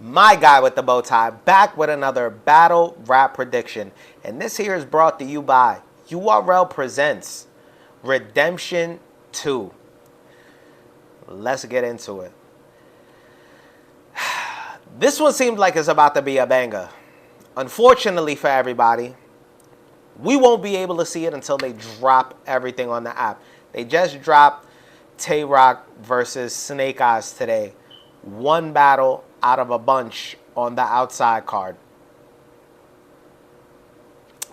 My guy with the bow tie, back with another battle rap prediction. And this here is brought to you by URL Presents Redemption 2. Let's get into it. This one seems like it's about to be a banger. Unfortunately for everybody, we won't be able to see it until they drop everything on the app. They just dropped Tay Roc versus Snake Eyes today. One battle out of a bunch on the outside card.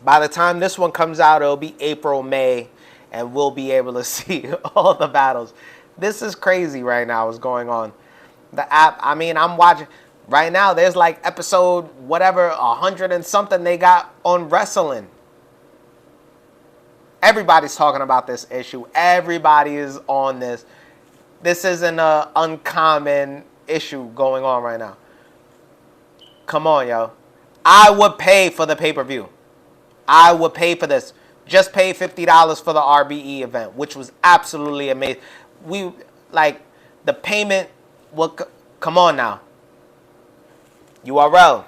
By the time this one comes out, it'll be April, May, and we'll be able to see all the battles. This is crazy right now what's going on. The app, I mean, I'm watching. Right now, there's like episode whatever, 100 and something they got on wrestling. Everybody's talking about this issue. Everybody is on this. This isn't an uncommon issue going on right now. Come on, yo. I would pay for the pay-per-view. I would pay for this. Just pay $50 for the RBE event, which was absolutely amazing. We, like, the payment will, come on now. URL.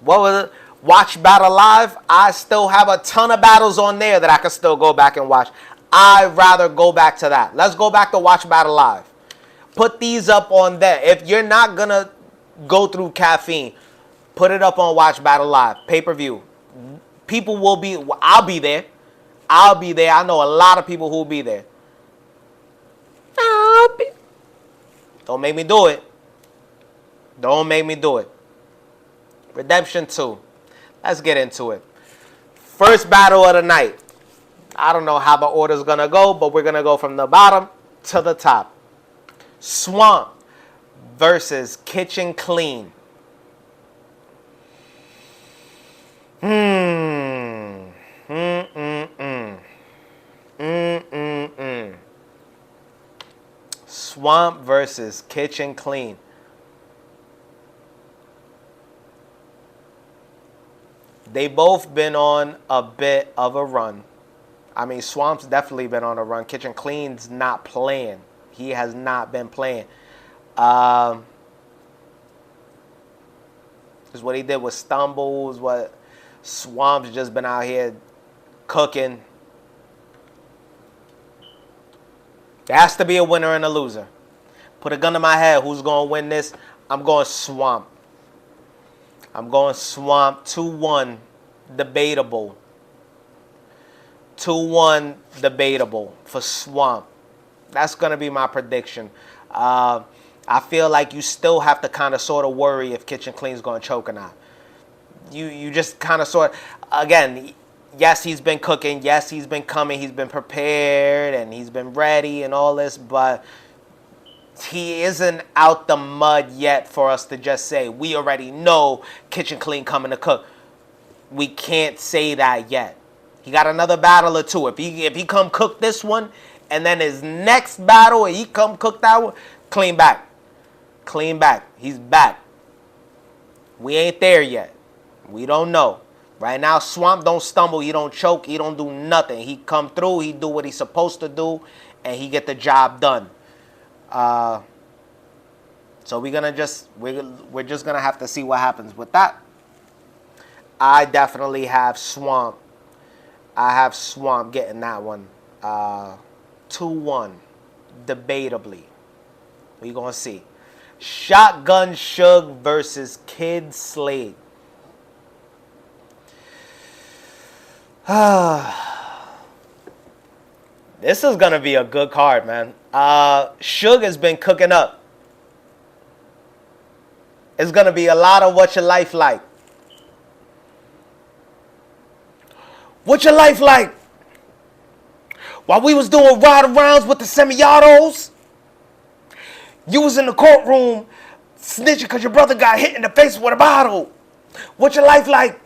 What was it? Watch Battle Live. I still have a ton of battles on there that I can still go back and watch. I'd rather go back to that. Let's go back to Watch Battle Live. Put these up on there. If you're not going to go through caffeine, put it up on Watch Battle Live. Pay-per-view. People will be, I'll be there. I'll be there. I know a lot of people who will be there. Don't make me do it. Don't make me do it. Redemption 2. Let's get into it. First battle of the night. I don't know how the order's going to go, but we're going to go from the bottom to the top. Swamp versus Kitchen Clean. Swamp versus Kitchen Clean. They both been on a bit of a run. I mean, Swamp's definitely been on a run. Kitchen Clean's not playing. He has not been playing. Because what he did with Stumbles, what Swamp's just been out here cooking. There has to be a winner and a loser. Put a gun to my head. Who's going to win this? I'm going Swamp. I'm going Swamp. 2-1. Debatable. 2-1. Debatable for Swamp. That's going to be my prediction. I feel like you still have to kind of sort of worry if Kitchen Clean's going to choke or not. You just kind of sort of, again, yes, he's been cooking. Yes, he's been coming. He's been prepared and he's been ready and all this, but he isn't out the mud yet for us to just say, we already know Kitchen Clean coming to cook. We can't say that yet. He got another battle or two. If he come cook this one, and then his next battle, he come cook that one, Clean back. Clean back. He's back. We ain't there yet. We don't know. Right now, Swamp don't stumble. He don't choke. He don't do nothing. He come through. He do what he's supposed to do, and he get the job done. So we're just gonna have to see what happens with that. I definitely have Swamp. I have Swamp getting that one. 2-1, debatably. We gonna see. Shotgun Suge versus Kid Slade. This is gonna be a good card, man. Suge has been cooking up. It's gonna be a lot of What's Your Life Like. What's your life like? While we was doing ride-arounds with the semi-autos, you was in the courtroom snitching because your brother got hit in the face with a bottle. What's your life like?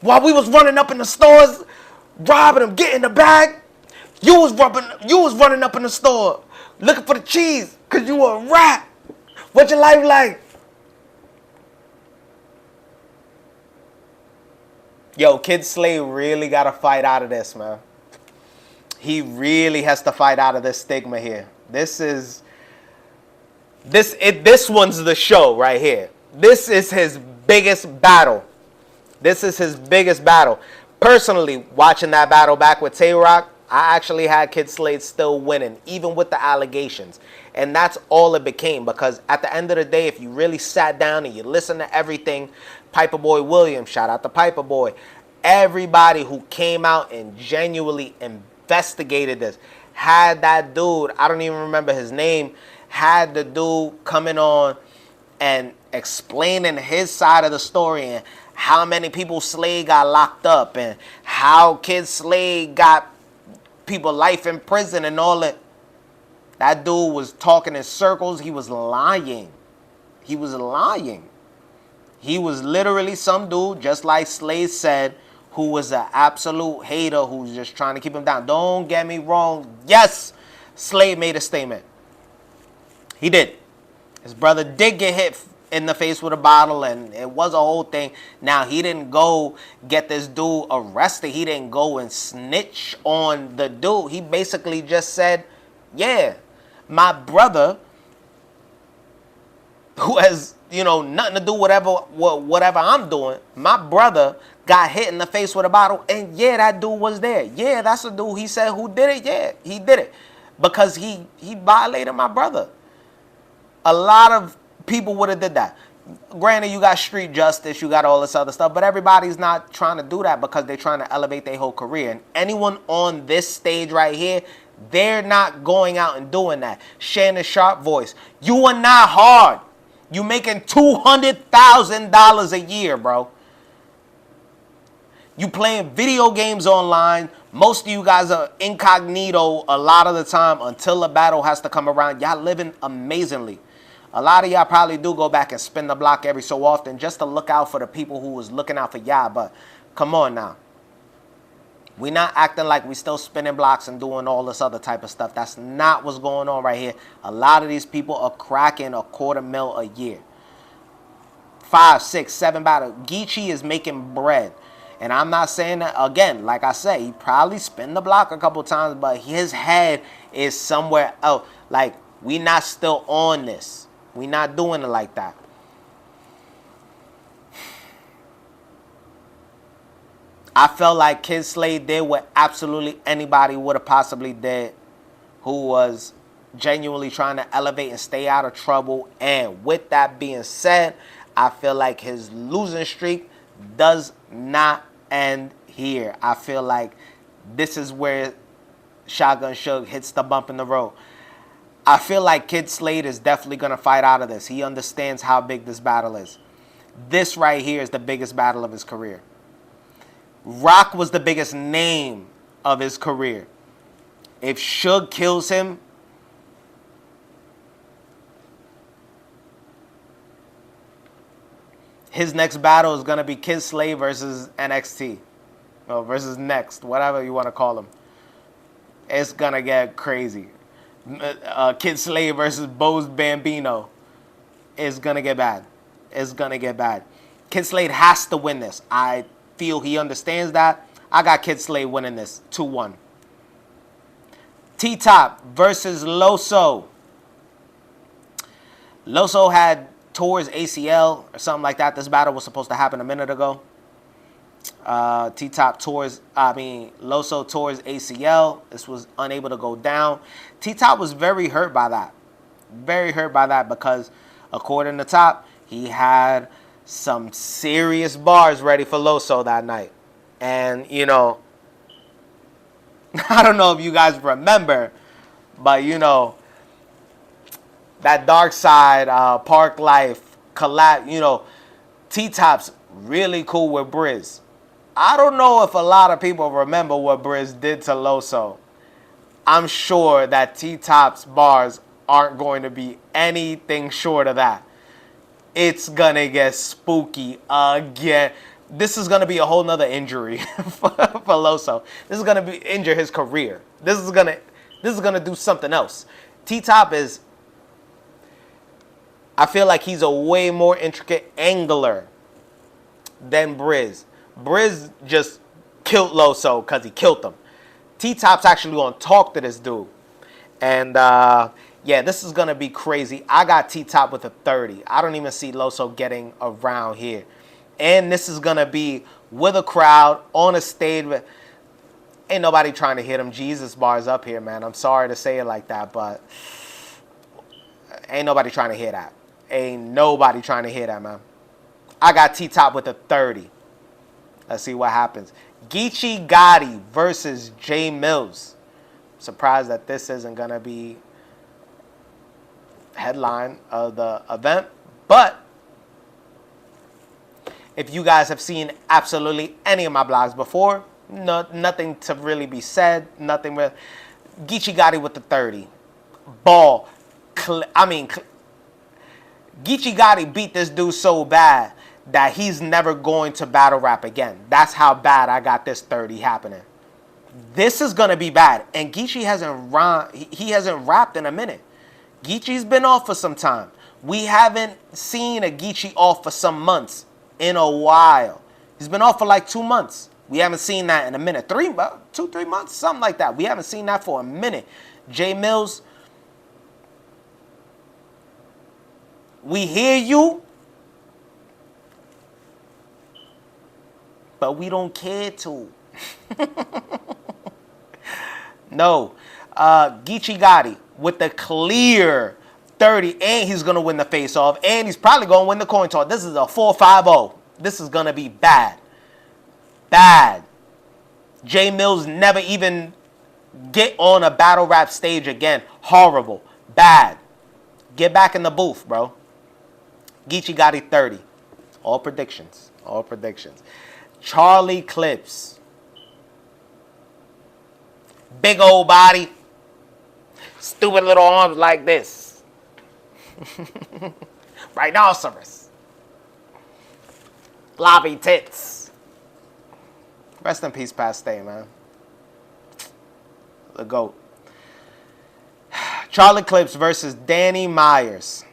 While we was running up in the stores, robbing them, getting the bag, you was running up in the store looking for the cheese because you were a rat. What's your life like? Yo, Kid Slade really got to fight out of this, man. He really has to fight out of this stigma here. This one's the show right here. This is his biggest battle. This is his biggest battle. Personally, watching that battle back with Tay-Rock, I actually had Kid Slade still winning, even with the allegations. And that's all it became, because at the end of the day, if you really sat down and you listen to everything, Piper Boy Williams, shout out to Piper Boy, everybody who came out and genuinely investigated this, had that dude, I don't even remember his name, had the dude coming on and explaining his side of the story and how many people Slade got locked up and how Kid Slade got people life in prison and all that. That dude was talking in circles. He was lying. He was lying. He was literally some dude, just like Slade said, who was an absolute hater who's just trying to keep him down. Don't get me wrong. Yes, Slade made a statement. He did. His brother did get hit in the face with a bottle, and it was a whole thing. Now, he didn't go get this dude arrested. He didn't go and snitch on the dude. He basically just said, yeah, my brother, who has, nothing to do with whatever I'm doing, my brother got hit in the face with a bottle, and yeah, that dude was there. Yeah, that's the dude he said who did it. Yeah, he did it because he violated my brother. A lot of people would have did that. Granted, you got street justice, you got all this other stuff, but everybody's not trying to do that because they're trying to elevate their whole career. And anyone on this stage right here, they're not going out and doing that. Shannon Sharp voice, you are not hard. You making $200,000 a year, bro. You playing video games online. Most of you guys are incognito a lot of the time until a battle has to come around. Y'all living amazingly. A lot of y'all probably do go back and spin the block every so often just to look out for the people who was looking out for y'all. But come on now. We not acting like we still spinning blocks and doing all this other type of stuff. That's not what's going on right here. A lot of these people are cracking $250,000 a year. 5, 6, 7 battles. Geechee is making bread. And I'm not saying that, again, like I said, he probably spin the block a couple times, but his head is somewhere else. Like, we not still on this. We not doing it like that. I felt like Kid Slade did what absolutely anybody would have possibly did who was genuinely trying to elevate and stay out of trouble. And with that being said, I feel like his losing streak does not end here. I feel like this is where Shotgun Suge hits the bump in the road. I feel like Kid Slade is definitely going to fight out of this. He understands how big this battle is. This right here is the biggest battle of his career. Rock was the biggest name of his career. If Suge kills him, his next battle is going to be Kid Slade versus NXT. Or versus Next, whatever you want to call him. It's going to get crazy. Kid Slade versus Boz Bambino is going to get bad. It's going to get bad. Kid Slade has to win this. I feel he understands that. I got Kid Slade winning this 2-1. T-Top versus Loso. Loso had tore his ACL or something like that. This battle was supposed to happen a minute ago. Loso tore his ACL. This was unable to go down. T-Top was very hurt by that. Very hurt by that because, according to Top, he had some serious bars ready for Loso that night. And, I don't know if you guys remember, but, that Dark Side, Park Life, collab, T-Top's really cool with Briz. I don't know if a lot of people remember what Briz did to Loso. I'm sure that T-Top's bars aren't going to be anything short of that. It's going to get spooky again. This is going to be a whole nother injury for Loso. This is going to injure his career. This is going to do something else. T-Top is, I feel like he's a way more intricate angler than Briz. Briz just killed Loso because he killed him. T-Top's actually going to talk to this dude. And, yeah, this is going to be crazy. I got T-Top with a 30. I don't even see Loso getting around here. And this is going to be with a crowd on a stage. Ain't nobody trying to hit him. Jesus bars up here, man. I'm sorry to say it like that, but ain't nobody trying to hear that. Ain't nobody trying to hear that, man. I got T-Top with a 30. Let's see what happens. Geechee Gotti versus Jay Mills. Surprised that this isn't going to be headline of the event. But if you guys have seen absolutely any of my blogs before, nothing to really be said. Nothing really. Geechee Gotti with the 30. Ball. Geechee Gotti beat this dude so bad that he's never going to battle rap again. That's how bad I got this 30 happening. This is going to be bad. And Geechee he hasn't rapped in a minute. Geechee's been off for some time. We haven't seen a Geechee off for some months in a while. He's been off for like 2 months. We haven't seen that in a minute. 3 months, something like that. We haven't seen that for a minute. Jay Mills, we hear you, but we don't care to. No. Geechee Gotti with the clear 30, and he's going to win the face-off, and he's probably going to win the coin toss. This is a 4-5-0. This is going to be bad. Bad. Jay Mills never even get on a battle rap stage again. Horrible. Bad. Get back in the booth, bro. Geechee Gotti 30. All predictions. All predictions. Charlie Clips. Big old body. Stupid little arms like this. Rhinoceros. Floppy tits. Rest in peace, Pat Stay, man. The GOAT. Charlie Clips versus Danny Myers.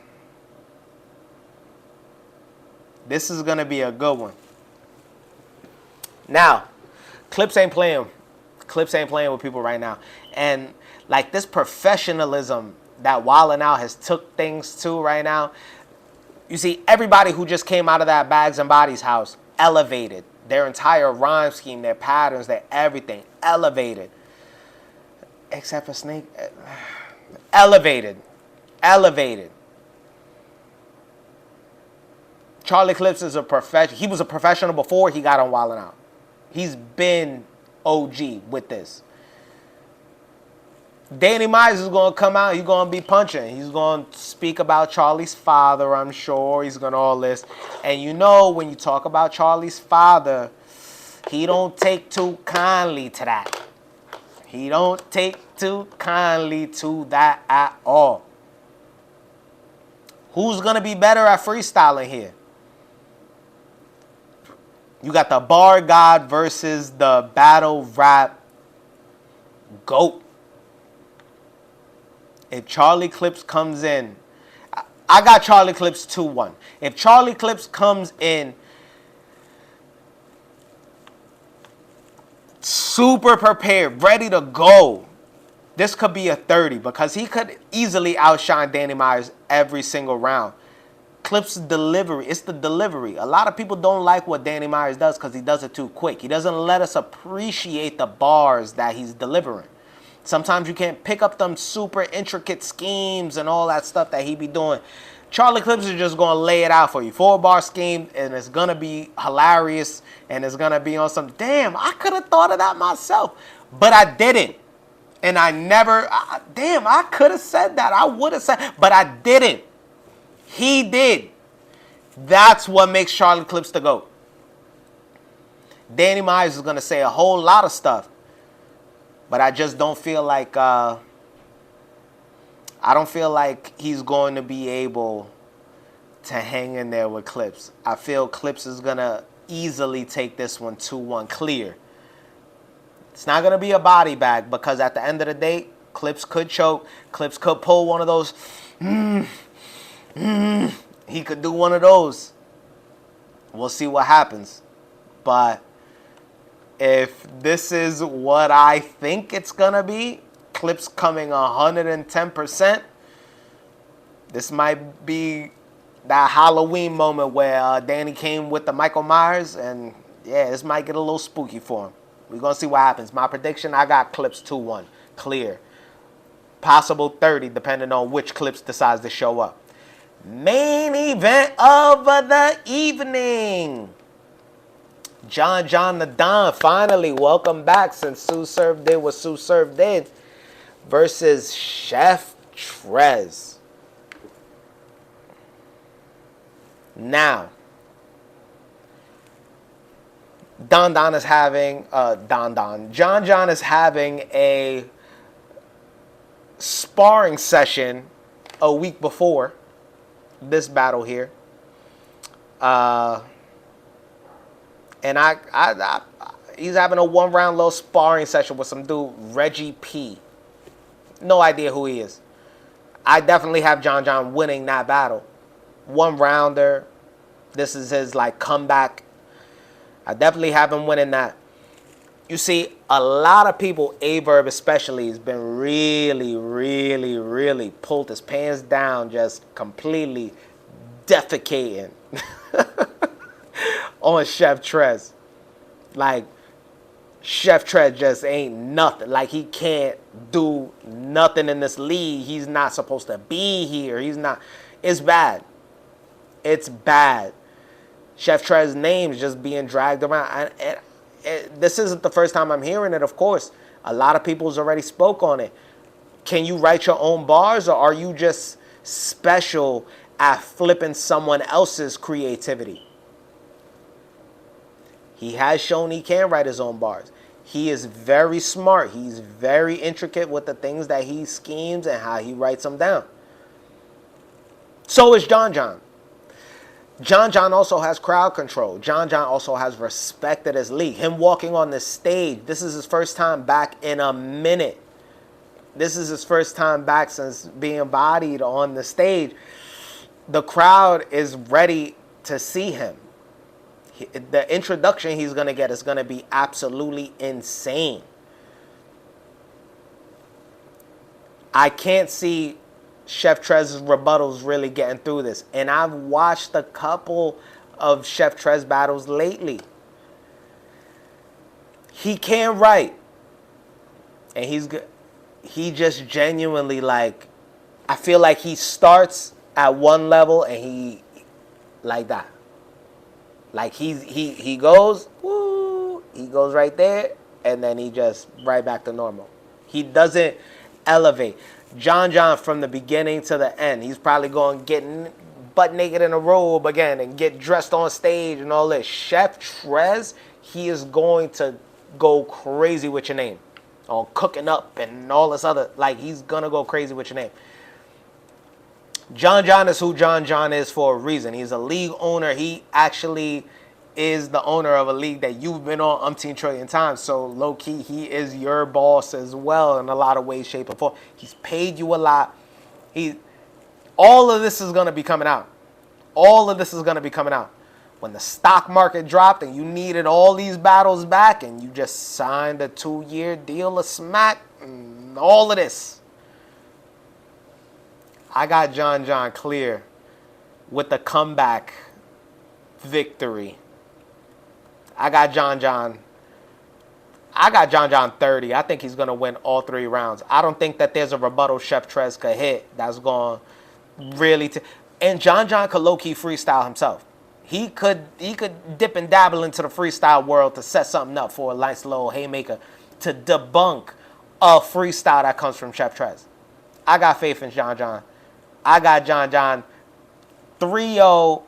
This is going to be a good one. Now, Clips ain't playing. Clips ain't playing with people right now. And like this professionalism that Wildin' Out has took things to right now. You see, everybody who just came out of that Bags and Bodies house elevated. Their entire rhyme scheme, their patterns, their everything elevated. Except for Snake. Elevated. Elevated. Charlie Clips is a professional. He was a professional before he got on Wildin' Out. He's been OG with this. Danny Myers is going to come out. He's going to be punching. He's going to speak about Charlie's father, I'm sure. He's going to all this. And you know, when you talk about Charlie's father, he don't take too kindly to that. He don't take too kindly to that at all. Who's going to be better at freestyling here? You got the bar god versus the battle rap GOAT. If Charlie Clips comes in, I got Charlie Clips 2-1. If Charlie Clips comes in super prepared, ready to go, this could be a 30 because he could easily outshine Danny Myers every single round. Clips' delivery, it's the delivery. A lot of people don't like what Danny Myers does because he does it too quick. He doesn't let us appreciate the bars that he's delivering. Sometimes you can't pick up them super intricate schemes and all that stuff that he be doing. Charlie Clips is just going to lay it out for you. 4-bar scheme, and it's going to be hilarious, and it's going to be on some, damn, I could have thought of that myself, but I didn't. And I never, damn, I could have said that. I would have said, but I didn't. He did. That's what makes Charlie Clips the GOAT. Danny Myers is going to say a whole lot of stuff. But I just don't feel like, I don't feel like he's going to be able to hang in there with Clips. I feel Clips is going to easily take this one 2-1 clear. It's not going to be a body bag because at the end of the day, Clips could choke. Clips could pull one of those. He could do one of those. We'll see what happens. But If this is what I think it's going to be, clips coming 110%, this might be that Halloween moment where Danny came with the Michael Myers, and yeah, this might get a little spooky for him. We're going to see what happens. My prediction, I got clips 2-1. Clear. Possible 30, depending on which clips decides to show up. Main event of the evening. John the Don, finally, welcome back since Sue Surf did what Sue Surf did, versus Chef Trez. Now, John is having a sparring session a week before this battle here. And he's having a 1-round little sparring session with some dude, Reggie P. No idea who he is. I definitely have John winning that battle. 1-rounder. This is his like comeback. I definitely have him winning that. You see, a lot of people, Averb especially, has been really pulled his pants down, just completely defecating on Chef Trez. Like, Chef Trez just ain't nothing. Like, he can't do nothing in this league. He's not supposed to be here. He's not. It's bad. It's bad. Chef Trez's name is just being dragged around. And this isn't the first time I'm hearing it, of course. A lot of people's already spoke on it. Can you write your own bars, or are you just special at flipping someone else's creativity? He has shown he can write his own bars. He is very smart. He's very intricate with the things that he schemes and how he writes them down. So is John. John also has crowd control. John also has respected his league. Him walking on the stage, this is his first time back in a minute. This is his first time back since being bodied on the stage. The crowd is ready to see him. The introduction he's going to get is going to be absolutely insane. I can't see Chef Trez's rebuttals really getting through this. And I've watched a couple of Chef Trez battles lately. He can write. And he just genuinely, like, I feel like he starts at one level and he, like that. Like he goes, woo, he goes right there, and then he just right back to normal. He doesn't elevate. John from the beginning to the end, he's probably going to get butt naked in a robe again and get dressed on stage and all this. Chef Trez, he is going to go crazy with your name on cooking up and all this other, like, he's going to go crazy with your name. John is who John is for a reason. He's a league owner. He actually is the owner of a league that you've been on umpteen trillion times. So low-key, he is your boss as well in a lot of ways, shape, or form. He's paid you a lot. All of this is going to be coming out. All of this is going to be coming out. When the stock market dropped and you needed all these battles back and you just signed a 2-year deal of smack, and all of this. I got John clear with the comeback victory. I got John 30. I think he's going to win all 3 rounds. I don't think that there's a rebuttal Chef Trez could hit that's going to really... And John could low-key freestyle himself. He could dip and dabble into the freestyle world to set something up for a nice little haymaker to debunk a freestyle that comes from Chef Trez. I got faith in John. I got John 3-0.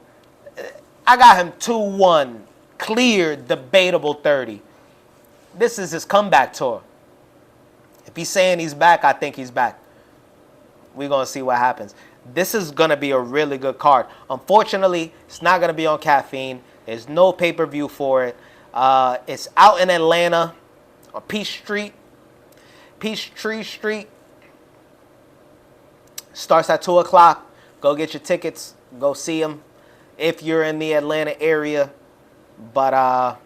I got him 2-1. Clear, debatable 30. This is his comeback tour. If he's saying he's back, I think he's back. We're going to see what happens. This is going to be a really good card. Unfortunately, it's not going to be on Caffeine. There's no pay-per-view for it. It's out in Atlanta on Peachtree Street. Starts at 2 o'clock. Go get your tickets. Go see them if you're in the Atlanta area. But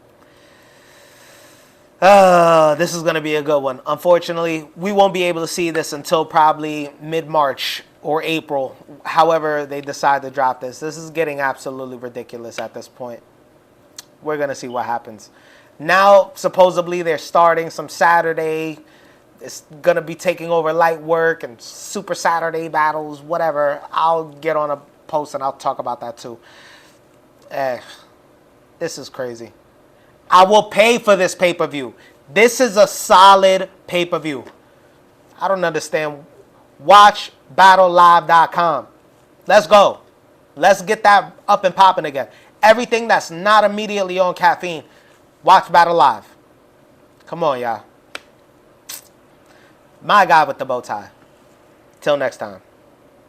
This is going to be a good one. Unfortunately, we won't be able to see this until probably mid-March or April, however they decide to drop this. This is getting absolutely ridiculous at this point. We're going to see what happens. Now, supposedly, they're starting some Saturday. It's going to be taking over light work and Super Saturday battles, whatever. I'll get on a post and I'll talk about that too. This is crazy. I will pay for this pay-per-view. This is a solid pay-per-view. I don't understand. Watch battlelive.com. Let's go. Let's get that up and popping again. Everything that's not immediately on caffeine, watch Battle Live. Come on, y'all. My guy with the bow tie. Till next time.